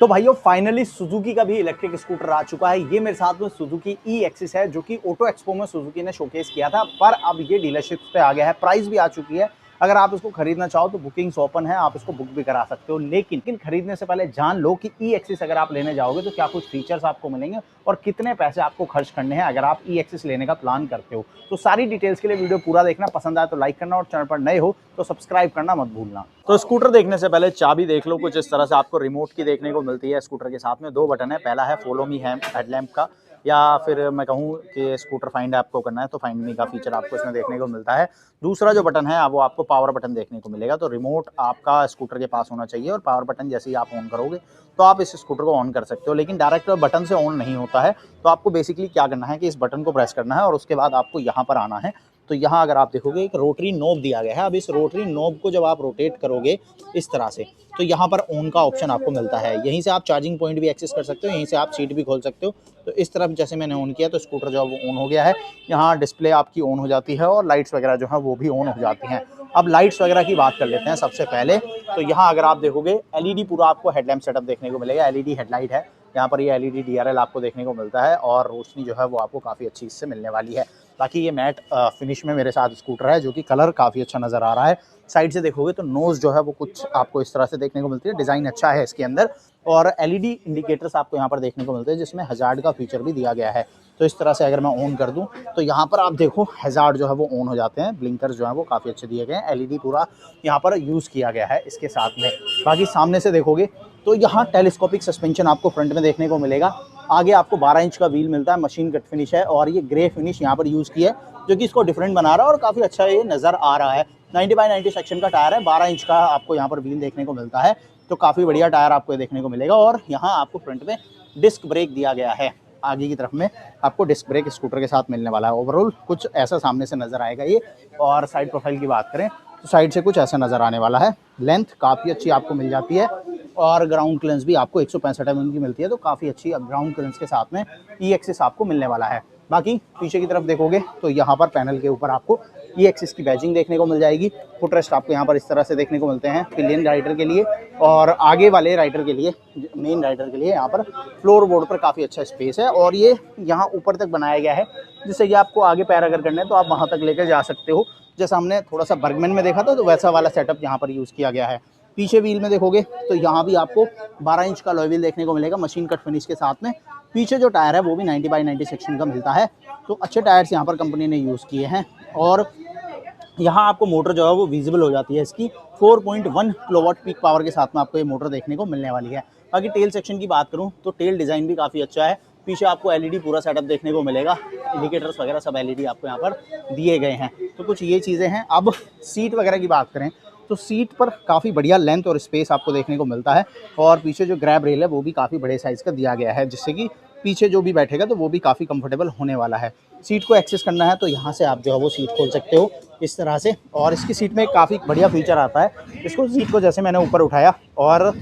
तो भाइयों finally Suzuki का भी इलेक्ट्रिक स्कूटर आ चुका है। ये मेरे साथ में सुजुकी ई एक्सिस है, जो कि ऑटो एक्सपो में सुजुकी ने शोकेस किया था, पर अब ये डीलरशिप्स पे आ गया है। प्राइस भी आ चुकी है। अगर आप इसको खरीदना चाहो तो बुकिंग्स ओपन है, आप इसको बुक भी करा सकते हो। लेकिन खरीदने से पहले जान लो कि ई एक्सिस अगर आप लेने जाओगे तो क्या कुछ फीचर्स आपको मिलेंगे और कितने पैसे आपको खर्च करने हैं अगर आप ई एक्सिस लेने का प्लान करते हो। तो सारी डिटेल्स के लिए वीडियो पूरा देखना, पसंद आए तो लाइक करना और चैनल पर नए हो तो सब्सक्राइब करना मत भूलना। तो स्कूटर देखने से पहले चाबी देख लो। कुछ इस तरह से आपको रिमोट की देखने को मिलती है। स्कूटर के साथ में दो बटन है। पहला है फॉलो मी हेडलैम्प का, या फिर मैं कहूँ कि स्कूटर फाइंड आपको करना है तो फाइंड मी का फीचर आपको इसमें देखने को मिलता है। दूसरा जो बटन है वो आपको पावर बटन देखने को मिलेगा। तो रिमोट आपका स्कूटर के पास होना चाहिए और पावर बटन जैसे ही आप ऑन करोगे तो आप इस स्कूटर को ऑन कर सकते हो। लेकिन डायरेक्ट बटन से ऑन नहीं होता है। तो आपको बेसिकली क्या करना है कि इस बटन को प्रेस करना है और उसके बाद आपको यहाँ पर आना है। तो यहाँ अगर आप देखोगे एक रोटरी नोब दिया गया है। अब इस रोटरी नोब को जब आप रोटेट करोगे इस तरह से तो यहाँ पर ऑन का ऑप्शन आपको मिलता है। यहीं से आप चार्जिंग पॉइंट भी एक्सेस कर सकते हो, यहीं से आप सीट भी खोल सकते हो। तो इस तरफ जैसे मैंने ऑन किया तो स्कूटर जो है वो ऑन हो गया है। यहाँ डिस्प्ले आपकी ऑन हो जाती है और लाइट्स वगैरह जो है वो भी ऑन हो जाती हैं। अब लाइट्स वगैरह की बात कर लेते हैं सबसे पहले। तो यहाँ अगर आप देखोगे एलईडी पूरा आपको हेडलैम्प सेटअप देखने को मिलेगा। एलईडी हेडलाइट है। यहाँ पर ये एलईडी डीआरएल आपको देखने को मिलता है और रोशनी जो है वो आपको काफ़ी अच्छी इससे मिलने वाली है। बाकी ये मैट फिनिश में मेरे साथ स्कूटर है, जो कि कलर काफ़ी अच्छा नज़र आ रहा है। साइड से देखोगे तो नोज़ जो है वो कुछ आपको इस तरह से देखने को मिलती है। डिज़ाइन अच्छा है इसके अंदर और एलईडी इंडिकेटर्स आपको यहाँ पर देखने को मिलते हैं, जिसमें हज़ार्ड का फीचर भी दिया गया है। तो इस तरह से अगर मैं ऑन कर दूं तो यहाँ पर आप देखो हज़ार्ड जो है वो ऑन हो जाते हैं। ब्लिंकर्स जो है वो काफ़ी अच्छे दिए गए हैं। एलईडी पूरा यहाँ पर यूज़ किया गया है इसके साथ में। बाकी सामने से देखोगे तो यहाँ टेलीस्कोपिक सस्पेंशन आपको फ्रंट में देखने को मिलेगा। आगे आपको 12 इंच का व्हील मिलता है। मशीन कट फिनिश है और ये ग्रे फिनिश यहाँ पर यूज़ किया है, जो कि इसको डिफरेंट बना रहा है और काफ़ी अच्छा ये नज़र आ रहा है। 90/90 सेक्शन का टायर है। 12 इंच का आपको यहाँ पर व्हील देखने को मिलता है। तो काफ़ी बढ़िया टायर आपको देखने को मिलेगा। और यहाँ आपको फ्रंट में डिस्क ब्रेक दिया गया है। आगे की तरफ में आपको डिस्क ब्रेक स्कूटर के साथ मिलने वाला है। ओवरऑल कुछ ऐसा सामने से नज़र आएगा ये। और साइड प्रोफाइल की बात करें तो साइड से कुछ ऐसा नज़र आने वाला है। लेंथ काफ़ी अच्छी आपको मिल जाती है और ग्राउंड क्लियरेंस भी आपको 165 mm की मिलती है। तो काफ़ी अच्छी ग्राउंड क्लियरेंस के साथ में ई एक्सिस आपको मिलने वाला है। बाकी पीछे की तरफ देखोगे तो यहाँ पर पैनल के ऊपर आपको ई एक्सिस की बैजिंग देखने को मिल जाएगी। फुटरेस्ट आपको यहाँ पर इस तरह से देखने को मिलते हैं पिलियन राइडर के लिए और आगे वाले राइडर के लिए, मेन राइडर के लिए यहाँ पर फ्लोर बोर्ड पर काफ़ी अच्छा स्पेस है। और ये यहाँ ऊपर तक बनाया गया है, जिससे कि आपको आगे पैर अगर करना है तो आप वहाँ तक लेकर जा सकते हो। जैसा हमने थोड़ा सा बर्गमैन में देखा था तो वैसा वाला सेटअप यहाँ पर यूज़ किया गया है। पीछे व्हील में देखोगे तो यहाँ भी आपको 12 इंच का अलॉय व्हील देखने को मिलेगा, मशीन कट फिनिश के साथ में। पीछे जो टायर है वो भी 90/90 सेक्शन का मिलता है। तो अच्छे टायर्स यहाँ पर कंपनी ने यूज़ किए हैं। और यहाँ आपको मोटर जो है वो विजिबल हो जाती है। इसकी 4.1 किलोवाट पीक पावर के साथ में आपको ये मोटर देखने को मिलने वाली है। बाकी टेल सेक्शन की बात करूँ तो टेल डिज़ाइन भी काफ़ी अच्छा है। पीछे आपको एलईडी पूरा सेटअप देखने को मिलेगा। इंडिकेटर्स वगैरह सब एलईडी आपको यहाँ पर दिए गए हैं। तो कुछ ये चीज़ें हैं। अब सीट वगैरह की बात करें तो सीट पर काफ़ी बढ़िया लेंथ और स्पेस आपको देखने को मिलता है। और पीछे जो ग्रैब रेल है वो भी काफ़ी बड़े साइज़ का दिया गया है, जिससे कि पीछे जो भी बैठेगा तो वो भी काफ़ी कंफर्टेबल होने वाला है। सीट को एक्सेस करना है तो यहाँ से आप जो है वो सीट खोल सकते हो इस तरह से। और इसकी सीट में काफ़ी बढ़िया फीचर आता है। इसको सीट को जैसे मैंने ऊपर उठाया और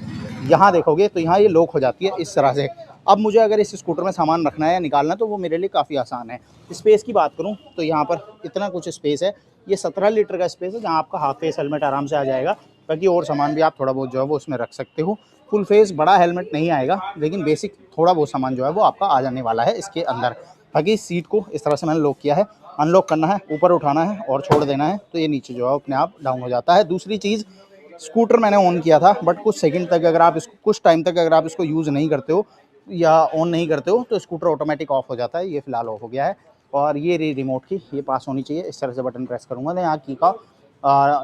यहाँ देखोगे तो यहाँ ये लॉक हो जाती है इस तरह से। अब मुझे अगर इस स्कूटर में सामान रखना है या निकालना है तो वो मेरे लिए काफ़ी आसान है। स्पेस की बात करूँ तो यहाँ पर इतना कुछ स्पेस है। ये 17 लीटर का स्पेस है, जहाँ आपका हाफ फेस हेलमेट आराम से आ जाएगा। बाकी और सामान भी आप थोड़ा बहुत जो है वो उसमें रख सकते हो। फुल फेस बड़ा हेलमेट नहीं आएगा, लेकिन बेसिक थोड़ा बहुत सामान जो है वो आपका आ जाने वाला है इसके अंदर। बाकी सीट को इस तरह से मैंने लॉक किया है। अनलॉक करना है, ऊपर उठाना है और छोड़ देना है तो ये नीचे जो है अपने आप डाउन हो जाता है। दूसरी चीज़, स्कूटर मैंने ऑन किया था बट कुछ सेकंड तक अगर आप इसको कुछ टाइम तक अगर आप इसको यूज़ नहीं करते हो या ऑन नहीं करते हो तो स्कूटर ऑटोमेटिक ऑफ हो जाता है। ये फिलहाल ऑफ हो गया है। और ये रिमोट की ये पास होनी चाहिए। इस तरह से बटन प्रेस करूँगा तो यहाँ की का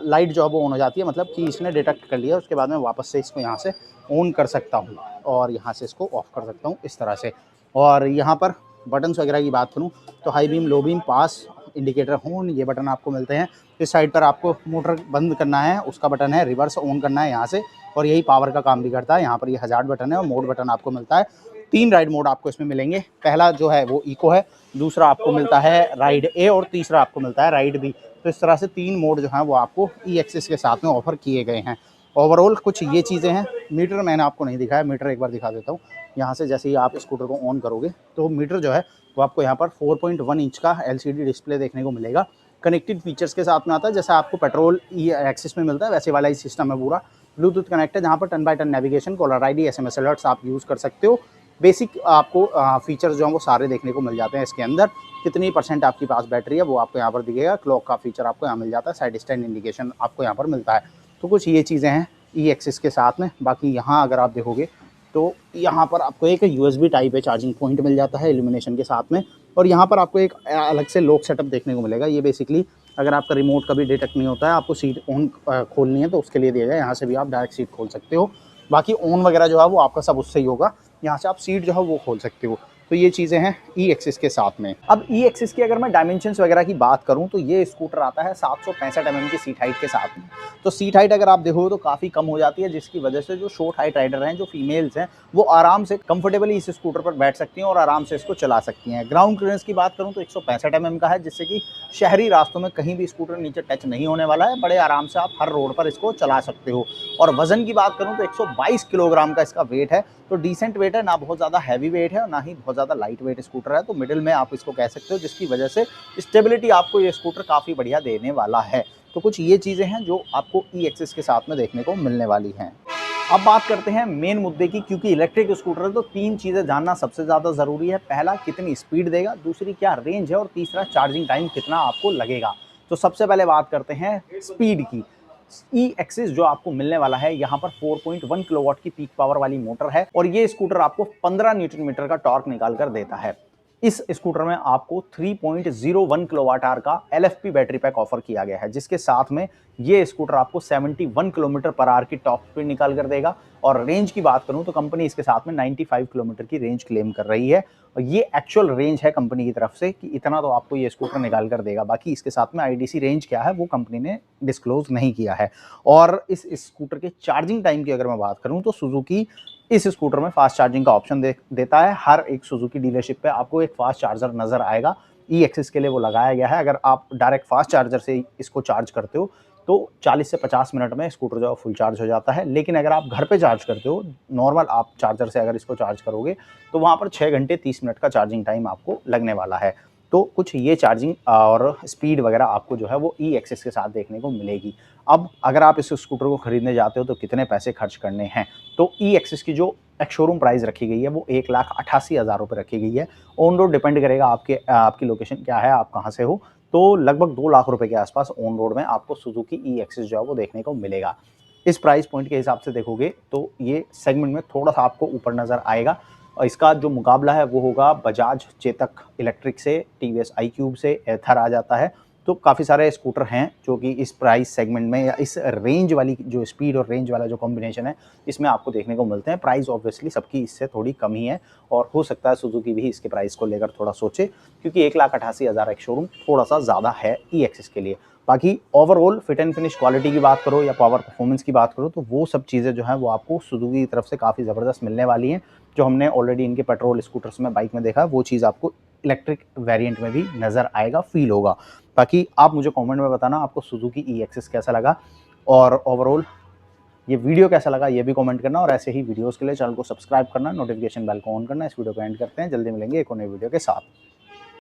लाइट जो है वो ऑन हो जाती है, मतलब कि इसने डिटेक्ट कर लिया। उसके बाद मैं वापस से इसको यहाँ से ऑन कर सकता हूँ और यहाँ से इसको ऑफ़ कर सकता हूँ इस तरह से। और यहाँ पर बटन्स वगैरह की बात करूँ तो हाई बीम, लो बीम, पास, इंडिकेटर, हॉर्न, ये बटन आपको मिलते हैं। इस साइड पर आपको मोटर बंद करना है उसका बटन है, रिवर्स ऑन करना है यहाँ से और यही पावर का काम भी करता है। यहाँ पर ये हज़ार्ड बटन है और मोड बटन आपको मिलता है। 3 राइड मोड आपको इसमें मिलेंगे। पहला जो है वो इको है, दूसरा आपको मिलता है राइड ए और तीसरा आपको मिलता है राइड बी। तो इस तरह से 3 मोड जो हैं वो आपको ई एक्सिस के साथ में ऑफर किए गए हैं। ओवरऑल कुछ ये चीज़ें हैं। मीटर मैंने आपको नहीं दिखाया, मीटर एक बार दिखा देता हूँ। यहाँ से जैसे ही आप स्कूटर को ऑन करोगे तो मीटर जो है वो आपको यहाँ पर 4.1 इंच का LCD डिस्प्ले देखने को मिलेगा। कनेक्टेड फीचर्स के साथ में आता है, जैसा आपको पेट्रोल ई एक्सिस में मिलता है वैसे वाला ही सिस्टम है पूरा। ब्लूटूथ कनेक्ट है जहाँ पर 10x10 navigation, caller ID, SMS alerts आप यूज़ कर सकते हो। बेसिक आपको फीचर्स जो हैं वो सारे देखने को मिल जाते हैं इसके अंदर। कितनी % आपके पास बैटरी है वो आपको यहाँ पर दिखेगा। क्लॉक का फीचर आपको यहाँ मिल जाता है, साइड स्टैंड इंडिकेशन आपको यहाँ पर मिलता है। तो कुछ ये चीज़ें हैं ई एक्सिस के साथ में। बाकी यहाँ अगर आप देखोगे तो यहाँ पर आपको एक USB टाइप है चार्जिंग पॉइंट मिल जाता है इल्यूमिनेशन के साथ में। और यहाँ पर आपको एक अलग से लॉक सेटअप देखने को मिलेगा। ये बेसिकली अगर आपका रिमोट कभी डिटेक्ट नहीं होता है, आपको सीट ऑन खोलनी है तो उसके लिए दिया गया है। यहाँ से भी आप डायरेक्ट सीट खोल सकते हो। बाकी ऑन वगैरह जो है वो आपका सब उससे ही होगा। यहाँ से आप सीट जो है वो खोल सकते हो। तो ये चीज़ें हैं ई एक्सिस के साथ में। अब ई एक्सिस की अगर मैं डायमेंशंस वगैरह की बात करूँ तो ये स्कूटर आता है 765 mm की सीट हाइट के साथ में। तो सीट हाइट अगर आप देखोगे तो काफ़ी कम हो जाती है, जिसकी वजह से जो शॉर्ट हाइट राइडर हैं, जो फीमेल्स हैं, वो आराम से कंफर्टेबली इस स्कूटर पर बैठ सकती हैं और आराम से इसको चला सकती हैं। ग्राउंड क्लियरेंस की बात करूँ तो 165 mm का है, जिससे कि शहरी रास्तों में कहीं भी स्कूटर नीचे टच नहीं होने वाला है। बड़े आराम से आप हर रोड पर इसको चला सकते हो। और वजन की बात करूँ तो 122 किलोग्राम का इसका वेट है। तो डिसेंट वेट है, ना बहुत ज़्यादा हैवी वेट है और ना ही बहुत ज़्यादा लाइट वेट स्कूटर है। तो मिडिल में आप इसको कह सकते हो, जिसकी वजह से स्टेबिलिटी आपको ये स्कूटर काफ़ी बढ़िया देने वाला है। तो कुछ ये चीज़ें हैं जो आपको ई एक्सिस के साथ में देखने को मिलने वाली हैं। अब बात करते हैं मेन मुद्दे की, क्योंकि इलेक्ट्रिक स्कूटर है तो 3 चीज़ें जानना सबसे ज़्यादा ज़रूरी है। पहला, कितनी स्पीड देगा, दूसरी क्या रेंज है और तीसरा चार्जिंग टाइम कितना आपको लगेगा। तो सबसे पहले बात करते हैं स्पीड की। ई एक्सिस जो आपको मिलने वाला है, यहाँ पर 4.1 किलोवाट की पीक पावर वाली मोटर है और ये स्कूटर आपको 15 न्यूटन मीटर का टॉर्क निकाल कर देता है। इस स्कूटर में आपको 3.01 किलोवाट आवर का LFP बैटरी पैक ऑफर किया गया है, जिसके साथ में ये स्कूटर आपको 71 किलोमीटर पर आवर की टॉप स्पीड निकाल कर देगा। और रेंज की बात करूं तो कंपनी इसके साथ में 95 किलोमीटर की रेंज क्लेम कर रही है और ये एक्चुअल रेंज है कंपनी की तरफ से कि इतना तो आपको ये स्कूटर निकाल कर देगा। बाकी इसके साथ में IDC रेंज क्या है वो कंपनी ने डिस्क्लोज नहीं किया है। और इस स्कूटर के चार्जिंग टाइम की अगर मैं बात करूं तो सुजुकी इस स्कूटर में फास्ट चार्जिंग का ऑप्शन देता है। हर एक सुजुकी डीलरशिप पे आपको एक फास्ट चार्जर नजर आएगा। ई एक्सिस के लिए वो लगाया गया है। अगर आप डायरेक्ट फास्ट चार्जर से इसको चार्ज करते हो तो 40 से 50 मिनट में स्कूटर जो है फुल चार्ज हो जाता है। लेकिन अगर आप घर पे चार्ज करते हो, नॉर्मल आप चार्जर से अगर इसको चार्ज करोगे तो वहाँ पर 6 घंटे 30 मिनट का चार्जिंग टाइम आपको लगने वाला है। तो कुछ ये चार्जिंग और स्पीड वगैरह आपको जो है वो ई एक्सिस के साथ देखने को मिलेगी। अब अगर आप इस स्कूटर को खरीदने जाते हो तो कितने पैसे खर्च करने हैं, तो ई एक्सिस की जो एक शोरूम प्राइस रखी गई है वो 1,88,000 रुपये रखी गई है। ऑन रोड डिपेंड करेगा आपकी लोकेशन क्या है, आप कहाँ से हो। तो लगभग 2 लाख रुपए के आसपास ऑन रोड में आपको सुजुकी ई एक्सिस जो है वो देखने को मिलेगा। इस प्राइस पॉइंट के हिसाब से देखोगे तो ये सेगमेंट में थोड़ा सा आपको ऊपर नज़र आएगा। और इसका जो मुकाबला है वो होगा बजाज चेतक इलेक्ट्रिक से, TVS iQube से, एथर आ जाता है। तो काफ़ी सारे स्कूटर हैं जो कि इस प्राइस सेगमेंट में या इस रेंज वाली जो स्पीड और रेंज वाला जो कॉम्बिनेशन है इसमें आपको देखने को मिलते हैं। प्राइस ऑब्वियसली सबकी इससे थोड़ी कम ही है और हो सकता है सुजुकी भी इसके प्राइस को लेकर थोड़ा सोचे, क्योंकि 1,88,000 एक शोरूम थोड़ा सा ज़्यादा है ई एक्सिस के लिए। बाकी overall fit and finish quality की बात करो या पावर परफॉर्मेंस की बात करो तो वो सब चीज़ें जो हैं वो आपको सुजुकी की तरफ से काफ़ी ज़बरदस्त मिलने वाली हैं। जो हमने ऑलरेडी इनके पेट्रोल स्कूटर्स में, बाइक में देखा है, वो चीज़ आपको इलेक्ट्रिक वेरिएंट में भी नज़र आएगा, फील होगा। बाकी आप मुझे कमेंट में बताना आपको सुजुकी ई एक्सिस कैसा लगा और ओवरऑल ये वीडियो कैसा लगा, ये भी कमेंट करना। और ऐसे ही वीडियोस के लिए चैनल को सब्सक्राइब करना, नोटिफिकेशन बेल को ऑन करना। इस वीडियो को एंड करते हैं, जल्दी मिलेंगे एक और नई वीडियो के साथ।